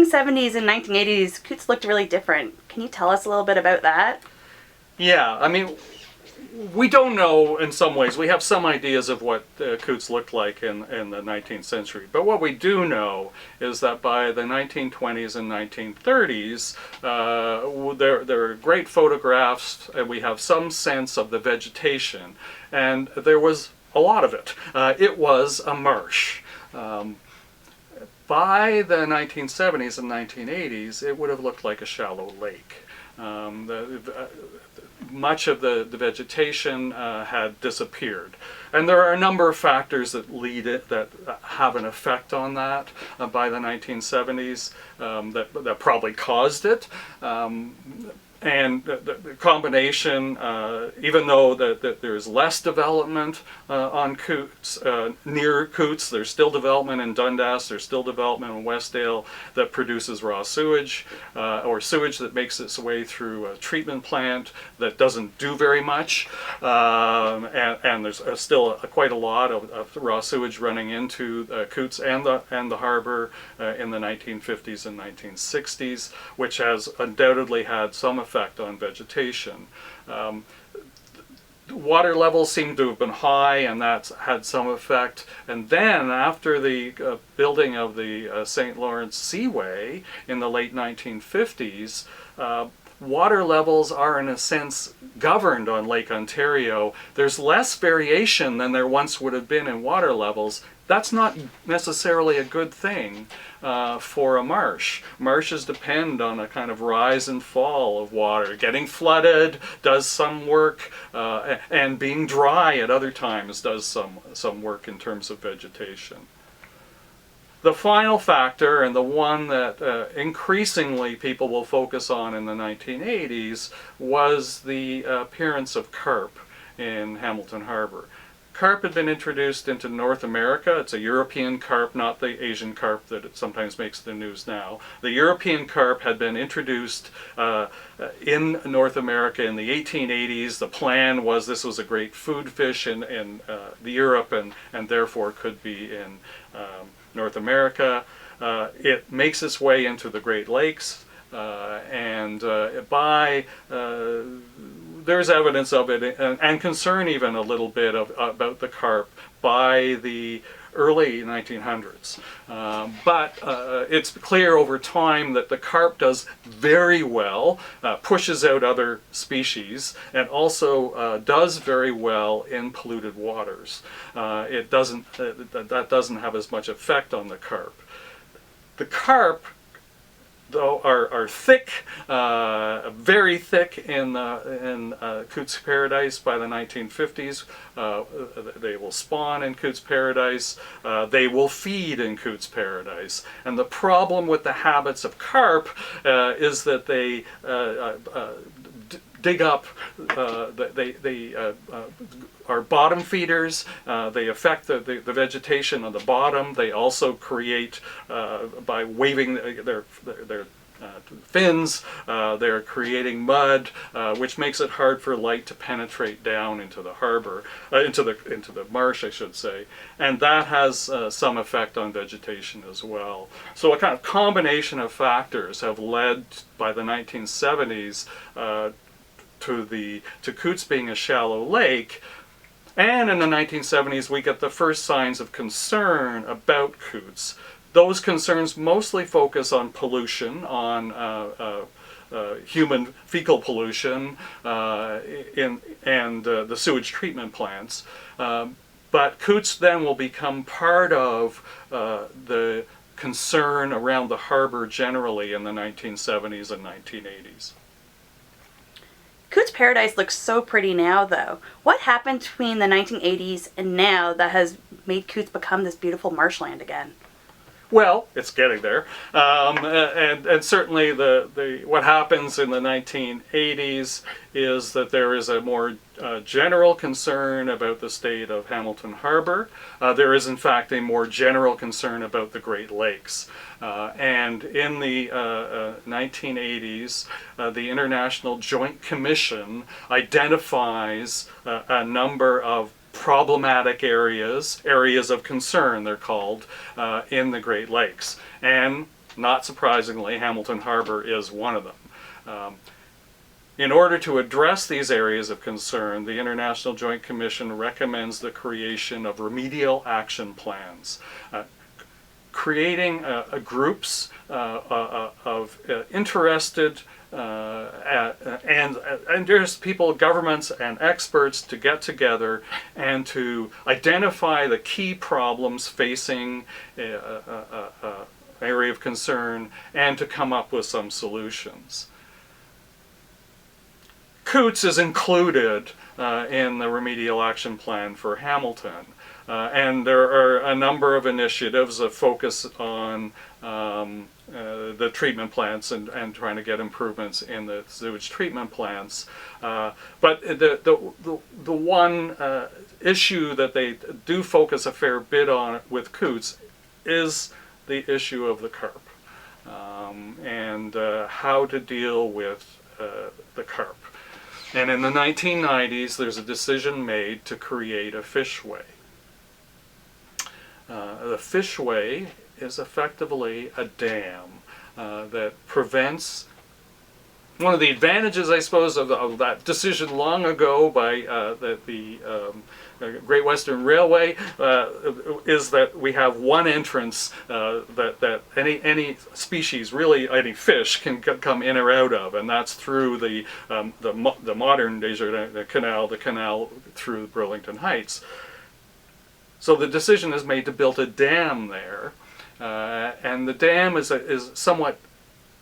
1970s and 1980s, Cootes looked really different. Can you tell us a little bit about that? Yeah, I mean, we don't know in some ways. We have some ideas of what Cootes looked like in the 19th century. But what we do know is that by the 1920s and 1930s, there are great photographs, and we have some sense of the vegetation. And there was a lot of it. It was a marsh. By the 1970s and 1980s, it would have looked like a shallow lake. Much of the vegetation had disappeared, and there are a number of factors that that have an effect on that by the 1970s that probably caused it. And the combination, even though there's less development on Cootes, near Cootes, there's still development in Dundas, there's still development in Westdale that produces raw sewage, or sewage that makes its way through a treatment plant that doesn't do very much. And there's still quite a lot of raw sewage running into Cootes and the harbour in the 1950s and 1960s, which has undoubtedly had some effect on vegetation. Water levels seem to have been high, and that's had some effect. And then after the building of the St. Lawrence Seaway in the late 1950s, water levels are in a sense governed on Lake Ontario. There's less variation than there once would have been in water levels. That's not necessarily a good thing for a marsh. Marshes depend on a kind of rise and fall of water. Getting flooded does some work, and being dry at other times does some work in terms of vegetation. The final factor, and the one that increasingly people will focus on in the 1980s, was the appearance of carp in Hamilton Harbour. Carp had been introduced into North America. It's a European carp, not the Asian carp that it sometimes makes the news now. The European carp had been introduced in North America in the 1880s. The plan was this was a great food fish in Europe, and therefore could be in North America. It makes its way into the Great Lakes, and there's evidence of it, and concern even a little bit about the carp by the early 1900s. But it's clear over time that the carp does very well, pushes out other species, and also does very well in polluted waters. That doesn't have as much effect on the carp. The carp, though, are thick, very thick in Cootes Paradise by the 1950s. They will spawn in Cootes Paradise. They will feed in Cootes Paradise. And the problem with the habits of carp is that they dig up, they are bottom feeders. They affect the vegetation on the bottom. They also create, by waving their fins, they're creating mud, which makes it hard for light to penetrate down into the harbor, into the marsh, I should say, and that has some effect on vegetation as well. So a kind of combination of factors have led by the 1970s to Cootes being a shallow lake. And in the 1970s, we get the first signs of concern about Cootes. Those concerns mostly focus on pollution, on human fecal pollution, and the sewage treatment plants. But Cootes then will become part of the concern around the harbor generally in the 1970s and 1980s. Cootes Paradise looks so pretty now, though. What happened between the 1980s and now that has made Cootes become this beautiful marshland again? Well, it's getting there, and certainly what happens in the 1980s is that there is a more general concern about the state of Hamilton Harbour. There is, in fact, a more general concern about the Great Lakes. And in the 1980s, the International Joint Commission identifies a number of problematic areas of concern, they're called, in the Great Lakes. And not surprisingly, Hamilton Harbor is one of them. In order to address these areas of concern, the International Joint Commission recommends the creation of remedial action plans. Creating groups of interested and there's people, governments and experts to get together and to identify the key problems facing area of concern and to come up with some solutions. Cootes is included in the remedial action plan for Hamilton. And there are a number of initiatives that focus on the treatment plants and trying to get improvements in the sewage treatment plants. But the one issue that they do focus a fair bit on with Cootes is the issue of the carp and how to deal with the carp. And in the 1990s, there's a decision made to create a Fishway. The Fishway is effectively a dam that prevents. One of the advantages, I suppose, of that decision long ago by the Great Western Railway is that we have one entrance that any species, really any fish, can come in or out of, and that's through the modern Desjardins Canal, the canal through Burlington Heights. So the decision is made to build a dam there, and the dam is somewhat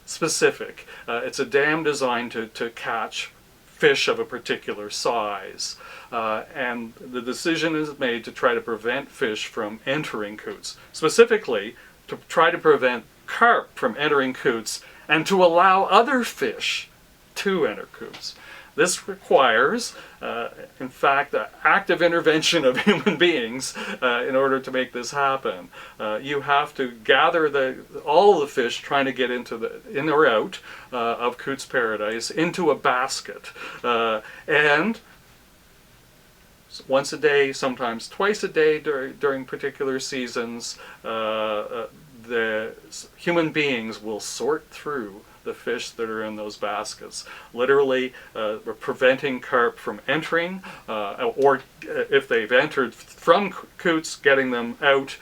specific. It's a dam designed to catch fish of a particular size, and the decision is made to try to prevent fish from entering Cootes, specifically to try to prevent carp from entering Cootes and to allow other fish to enter Cootes. This requires, in fact, the active intervention of human beings in order to make this happen. You have to gather all the fish trying to get in or out of Cootes Paradise into a basket. And once a day, sometimes twice a day during particular seasons, the human beings will sort through the fish that are in those baskets, literally preventing carp from entering, or if they've entered from Cootes, getting them out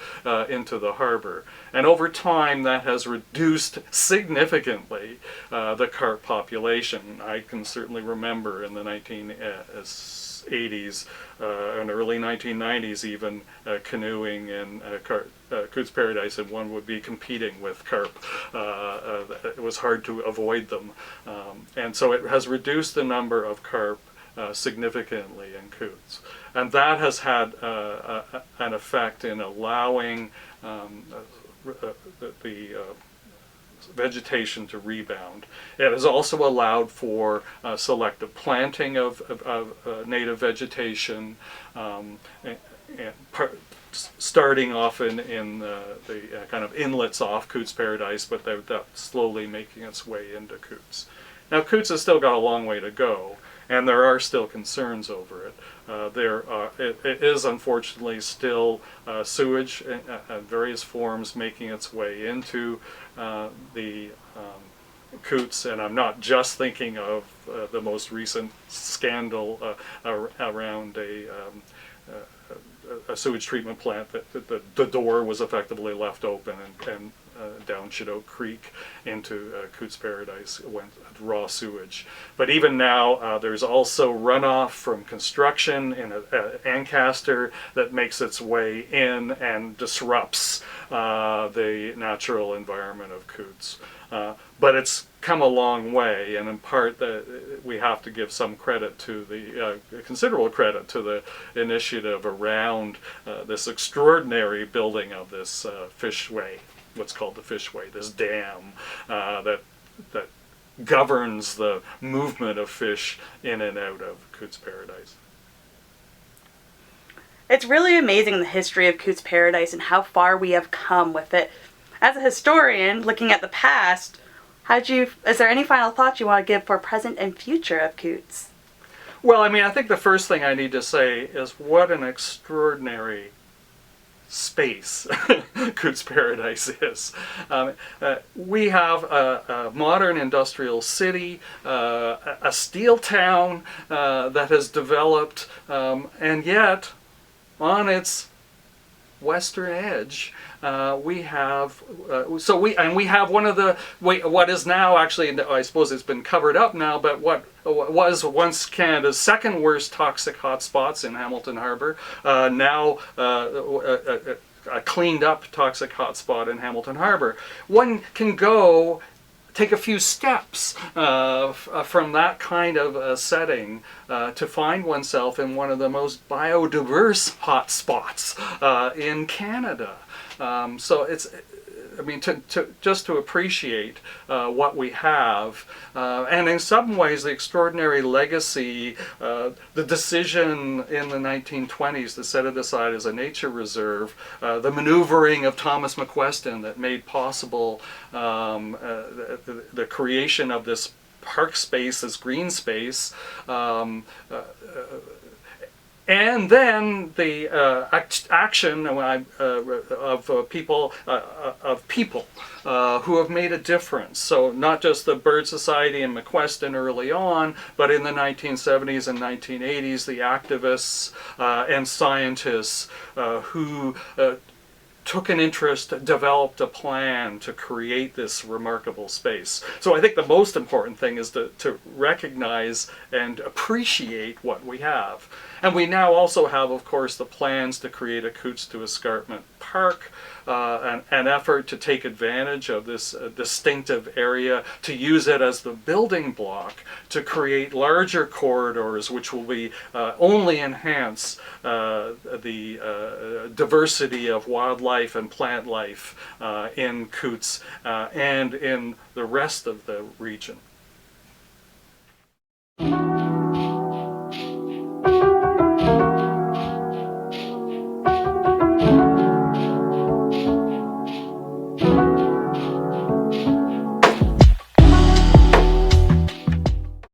into the harbor. And over time, that has reduced significantly the carp population. I can certainly remember in the 1980s and early 1990s even canoeing in Cootes Paradise, and one would be competing with carp. It was hard to avoid them. And so it has reduced the number of carp significantly in Cootes. And that has had an effect in allowing the vegetation to rebound. It has also allowed for selective planting of native vegetation, starting often in the kind of inlets off Cootes Paradise, but that's slowly making its way into Cootes. Now, Cootes has still got a long way to go, and there are still concerns over it. It is unfortunately still sewage in various forms making its way into the Cootes, and I'm not just thinking of the most recent scandal around a sewage treatment plant that the door was effectively left open and down Chedeau Creek into Cootes Paradise went raw sewage. But even now, there's also runoff from construction in Ancaster that makes its way in and disrupts the natural environment of Cootes. But it's come a long way, and in part we have to give some credit to considerable credit to the initiative around this extraordinary building of this Fishway, what's called the Fishway, this dam that governs the movement of fish in and out of Cootes Paradise. It's really amazing the history of Cootes Paradise and how far we have come with it. As a historian, looking at the past, is there any final thoughts you want to give for present and future of Cootes? Well, I mean, I think the first thing I need to say is what an extraordinary space Cootes Paradise is. We have a modern industrial city, a steel town that has developed, and yet on its western edge we have we have one of the what is now actually, I suppose it's been covered up now, but what was once Canada's second worst toxic hotspots in Hamilton Harbour, now a cleaned up toxic hotspot in Hamilton Harbour. One can go take a few steps from that kind of setting to find oneself in one of the most biodiverse hotspots in Canada. So it's, I mean, just to appreciate what we have, and in some ways the extraordinary legacy, the decision in the 1920s to set it aside as a nature reserve, the maneuvering of Thomas McQuestion that made possible the creation of this park space, this green space, and then the action of people who have made a difference. So not just the Bird Society and McQuestion early on, but in the 1970s and 1980s, the activists and scientists who took an interest, developed a plan to create this remarkable space. So I think the most important thing is to recognize and appreciate what we have. And we now also have, of course, the plans to create a Cootes to Escarpment Park, an effort to take advantage of this distinctive area, to use it as the building block to create larger corridors which will be only enhance the diversity of wildlife and plant life in Cootes and in the rest of the region.